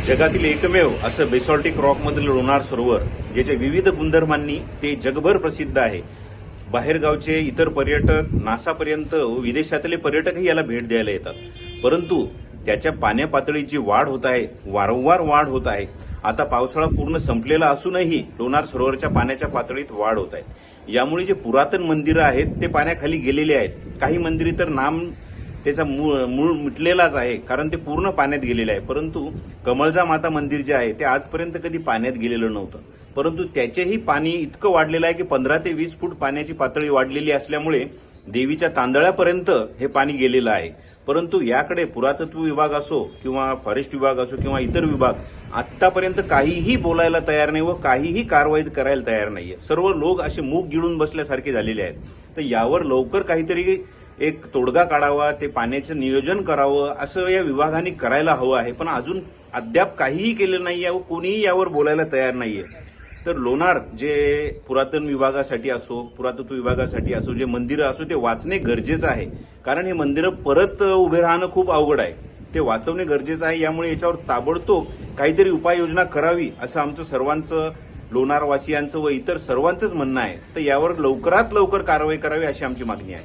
जगातील एकमेव असं बेसॉल्टिक रॉकमधील लोणार सरोवर ज्याच्या विविध गुणधर्मांनी ते जगभर प्रसिद्ध आहे. बाहेरगावचे इतर पर्यटक, नासापर्यंत विदेशातले पर्यटकही याला भेट द्यायला येतात. परंतु त्याच्या पाण्या पातळीची वाढ होत आहे, वारंवार वाढ होत आहे. आता पावसाळा पूर्ण संपलेला असूनही लोणार सरोवरच्या पाण्याच्या पातळीत वाढ होत आहे. यामुळे जे पुरातन मंदिरं आहेत ते पाण्याखाली गेलेले आहेत. काही मंदिरे तर त्याचा मूळ मिटलेलाच आहे, कारण ते पूर्ण पाण्यात गेलेले आहे. परंतु कमळजा माता मंदिर जे आहे ते आजपर्यंत कधी पाण्यात गेलेलं नव्हतं. परंतु त्याचेही पाणी इतकं वाढलेलं आहे की 15 ते 20 फूट पाण्याची पातळी वाढलेली असल्यामुळे देवीच्या तांदळापर्यंत हे पाणी गेलेलं आहे. परंतु याकडे पुरातत्व विभाग असो किंवा फॉरेस्ट विभाग असो किंवा इतर विभाग आतापर्यंत काहीही बोलायला तयार नाही व काहीही कारवाई करायला तयार नाहीये. सर्व लोक असे मूग गिळून बसल्यासारखे झालेले आहेत. तर यावर लवकर काहीतरी एक तोडगा काढावा, ते पाण्याचं नियोजन करावं असं या विभागाने करायला हवं आहे. पण अजून अद्याप काहीही केलं नाहीये व कोणीही यावर बोलायला तयार नाहीये. तर लोणार जे पुरातन विभागासाठी असो, पुरातत्व विभागासाठी असो, जे मंदिरं असो ते वाचणे गरजेचं आहे. कारण हे मंदिरं परत उभे राहणं खूप अवघड आहे. ते वाचवणे गरजेचं आहे. यामुळे याच्यावर ताबडतोब काहीतरी उपाययोजना करावी असं आमचं सर्वांचं, लोणारवासियांचं व इतर सर्वांचंच म्हणणं आहे. तर यावर लवकरात लवकर कारवाई करावी अशी आमची मागणी आहे.